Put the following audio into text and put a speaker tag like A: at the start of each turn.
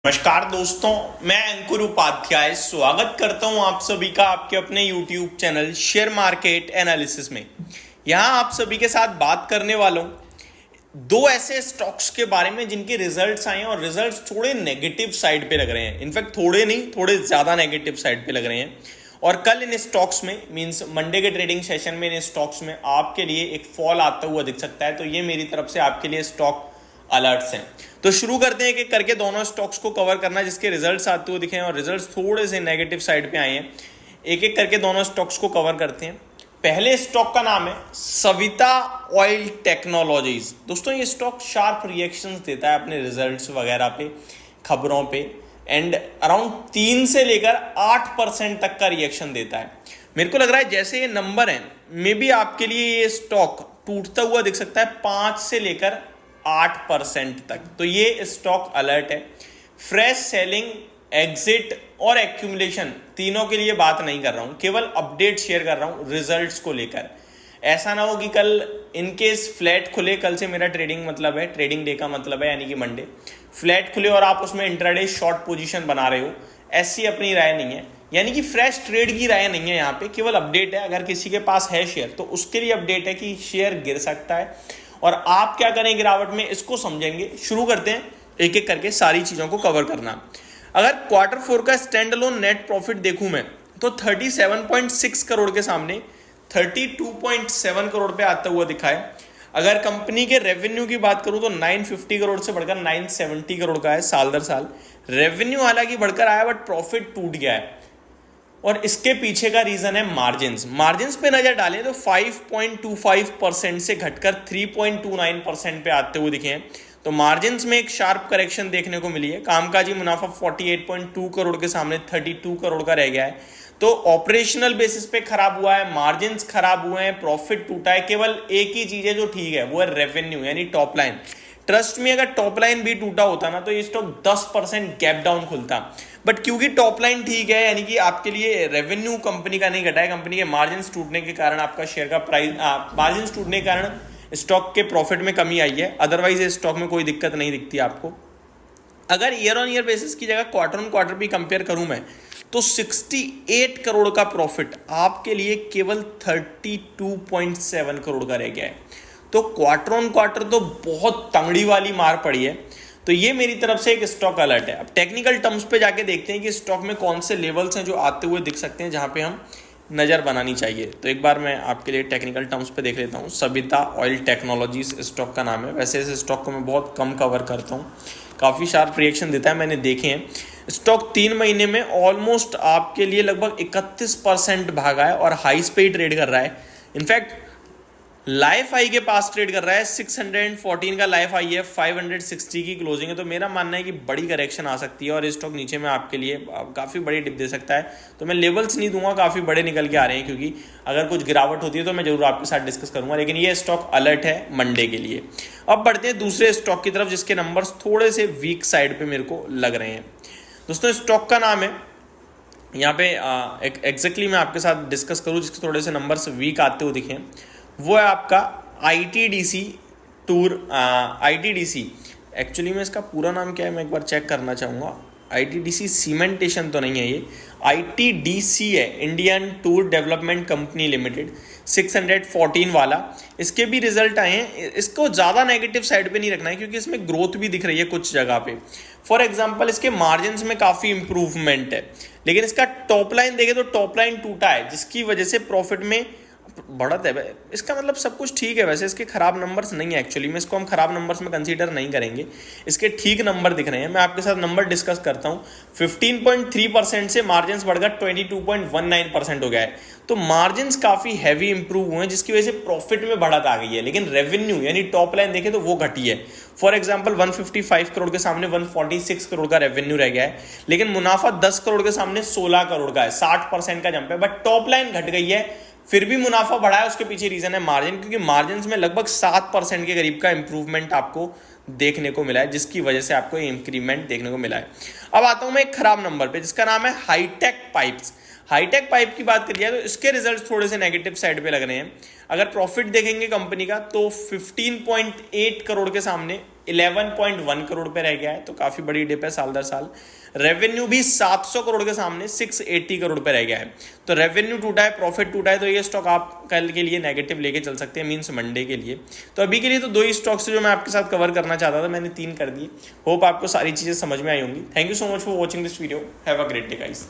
A: नमस्कार दोस्तों, मैं अंकुर उपाध्याय स्वागत करता हूं आप सभी का आपके अपने YouTube channel share market analysis में। यहां आप सभी के साथ बात करने वाला हूं दो ऐसे स्टॉक्स के बारे में जिनके रिजल्ट्स आए हैं और रिजल्ट्स थोड़े नेगेटिव साइड पे लग रहे हैं। इनफैक्ट थोड़े नहीं, थोड़े ज़्यादा नेगेटिव साइड पे लग रहे हैं। और कल इन स्टॉक्स में मींस मंडे के ट्रेडिंग सेशन में इन स्टॉक्स में आपके लिए एक फॉल आता हुआ दिख सकता है। तो ये मेरी तरफ से आपके लिए स्टॉक अलर्ट्स हैं। तो शुरू करते हैं कि करके दोनों स्टॉक्स को कवर करना जिसके रिजल्ट्स आते हुए दिखे हैं और रिजल्ट्स थोड़े से नेगेटिव साइड पे आए हैं। एक एक करके दोनों स्टॉक्स को कवर करते हैं। पहले स्टॉक का नाम है सविता ऑयल टेक्नोलॉजीज। दोस्तों ये स्टॉक शार्प रिएक्शंस देता है अपने रिजल्ट्स वगैरह पे, खबरों पे, एंड अराउंड 3 से लेकर 8% तक का रिएक्शन देता है। मेरे को लग रहा है जैसे ये नंबर है मे बी आपके लिए ये स्टॉक टूटता हुआ दिख सकता है 5 से लेकर 8% तक। तो ये स्टॉक अलर्ट है। फ्रेश सेलिंग, एग्जिट और एक्यूमुलेशन तीनों के लिए बात नहीं कर रहा हूं, केवल अपडेट शेयर कर रहा हूं रिजल्ट्स को लेकर। ऐसा ना हो कि कल इनकेस फ्लैट खुले, कल से मेरा ट्रेडिंग मतलब है, ट्रेडिंग डे का मतलब है यानी कि मंडे, फ्लैट खुले और आप उसमें इंट्राडे शॉर्ट पोजीशन बना रहे हो, ऐसी अपनी राय नहीं है। यानी कि फ्रेश ट्रेड की राय नहीं है, यहाँ पे केवल अपडेट है। अगर किसी के पास है शेयर तो उसके लिए अपडेट है कि शेयर गिर सकता है और आप क्या करें गिरावट में, इसको समझेंगे। शुरू करते हैं एक एक करके सारी चीजों को कवर करना। अगर Q4 का स्टैंड अलोन नेट प्रॉफिट देखूं मैं तो 37.6 करोड़ के सामने 32.7 करोड़ पे आता हुआ दिखा है। अगर कंपनी के रेवेन्यू की बात करूं तो 950 करोड़ से बढ़कर 970 करोड़ का है साल दर साल। रेवेन्यू हालांकि बढ़कर आया बट प्रॉफिट टूट गया है और इसके पीछे का रीजन है मार्जिन्स पे नजर डालें तो 5.25% से घटकर 3.29% पे आते हुए दिखे हैं। तो मार्जिन्स में एक शार्प करेक्शन देखने को मिली है। कामकाजी मुनाफा 48.2 करोड़ के सामने 32 करोड़ का रह गया है। तो ऑपरेशनल बेसिस पे खराब हुआ है, मार्जिन्स खराब हुए हैं, प्रॉफिट टूटा है। केवल एक ही चीज है जो ठीक है, वो है रेवेन्यू यानी टॉप लाइन। ट्रस्ट में अगर टॉप लाइन भी टूटा होता ना तो ये स्टॉक 10% गैप डाउन खुलता, बट क्योंकि टॉप लाइन ठीक है यानी कि आपके लिए रेवेन्यू कंपनी का नहीं घटा है, कंपनी के मार्जिन्स टूटने के कारण आपका शेयर का प्राइस, मार्जिन्स टूटने के कारण स्टॉक के प्रॉफिट में कमी आई है। अदरवाइज स्टॉक में कोई दिक्कत नहीं दिखती आपको। अगर ईयर ऑन ईयर बेसिस की जगह क्वार्टर ऑन क्वार्टर भी कंपेयर करूं मैं तो 68 करोड़ का प्रॉफिट आपके लिए केवल 32.7 करोड़ का रह गया है। तो क्वार्टर ऑन क्वार्टर तो बहुत तंगड़ी वाली मार पड़ी है। तो ये मेरी तरफ से एक स्टॉक अलर्ट है। अब टेक्निकल टर्म्स पे जाके देखते हैं कि स्टॉक में कौन से लेवल्स हैं जो आते हुए दिख सकते हैं जहां पे हम नज़र बनानी चाहिए। तो एक बार मैं आपके लिए टेक्निकल टर्म्स पे देख लेता हूँ। सविता ऑयल टेक्नोलॉजीज स्टॉक का नाम है। वैसे इस स्टॉक को मैं बहुत कम कवर करता हूँ, काफ़ी शार्प रिएक्शन देता है, मैंने देखे हैं। स्टॉक 3 महीने में ऑलमोस्ट आपके लिए लगभग 31% भागा है और हाईस पे ही ट्रेड कर रहा है। इनफैक्ट लाइफ आई के पास ट्रेड कर रहा है। 614 का लाइफ आई है, 560 की क्लोजिंग है। तो मेरा मानना है कि बड़ी करेक्शन आ सकती है और स्टॉक नीचे में आपके लिए काफ़ी बड़ी डिप दे सकता है। तो मैं लेवल्स नहीं दूंगा, काफ़ी बड़े निकल के आ रहे हैं, क्योंकि अगर कुछ गिरावट होती है तो मैं जरूर आपके साथ डिस्कस करूंगा। लेकिन ये स्टॉक अलर्ट है मंडे के लिए। अब बढ़ते हैं दूसरे स्टॉक की तरफ जिसके नंबर्स थोड़े से वीक साइड पर मेरे को लग रहे हैं। दोस्तों स्टॉक का नाम है, यहाँ पे एग्जैक्टली मैं आपके साथ डिस्कस करूँ जिसके थोड़े से नंबर्स वीक आते हुए दिखें, वो है आपका ITDC टूर। ITDC एक्चुअली में इसका पूरा नाम क्या है मैं एक बार चेक करना चाहूँगा। ITDC सीमेंटेशन तो नहीं है, ये ITDC है, Indian tour development company limited, 614 वाला। इसके भी रिजल्ट आए हैं। इसको ज़्यादा नेगेटिव साइड पे नहीं रखना है क्योंकि इसमें ग्रोथ भी दिख रही है कुछ जगह पे। फॉर एग्जांपल इसके मार्जिन्स में काफ़ी इंप्रूवमेंट है, लेकिन इसका टॉप लाइन देखें तो टॉप लाइन टूटा है जिसकी वजह से प्रॉफिट में बढ़त है। इसका मतलब सब कुछ ठीक है। वैसे इसके खराब नंबर्स नहीं है, एक्चुअली में इसको हम खराब नंबर्स में कंसीडर नहीं करेंगे। इसके ठीक नंबर दिख रहे हैं। मैं आपके साथ नंबर डिस्कस करता हूँ। 15.3% से मार्जिन्स बढ़कर 22.19% हो गया है। तो मार्जिन्स काफ़ी हैवी इंप्रूव हुए हैं जिसकी वजह से प्रॉफिट में बढ़त आ गई है, लेकिन रेवेन्यू यानी टॉप लाइन देखें तो वो घटी है। फॉर एग्जाम्पल 155 करोड़ के सामने 146 करोड़ का रेवेन्यू रह गया है, लेकिन मुनाफा 10 करोड़ के सामने 16 करोड़ का है, 60% का जंप है। बट टॉप लाइन घट गई है, फिर भी मुनाफा बढ़ा है। उसके पीछे रीजन है मार्जिन, क्योंकि मार्जिन्स में लगभग 7% के करीब का इंप्रूवमेंट आपको देखने को मिला है, जिसकी वजह से आपको इंक्रीमेंट देखने को मिला है। अब आता हूं मैं एक खराब नंबर पे जिसका नाम है हाईटेक पाइप्स। हाईटेक पाइप की बात करिए तो इसके रिजल्ट थोड़े से नेगेटिव साइड पे लग रहे हैं। अगर प्रॉफिट देखेंगे कंपनी का तो 15.8 करोड़ के सामने 11.1 करोड़ पे रह गया है, तो काफी बड़ी डिप है साल दर साल। रेवेन्यू भी 700 करोड़ के सामने 680 करोड़ पे रह गया है। तो रेवेन्यू टूटा है, प्रॉफिट टूटा है, तो ये स्टॉक आप कल के लिए नेगेटिव लेके चल सकते हैं, मींस मंडे के लिए। तो अभी के लिए तो 2 ही स्टॉक्स जो मैं आपके साथ कवर करना चाहता था, मैंने 3 कर दिए। होप आपको सारी चीजें समझ में आई होंगी। Thank you so much for watching this video. Have a great day guys.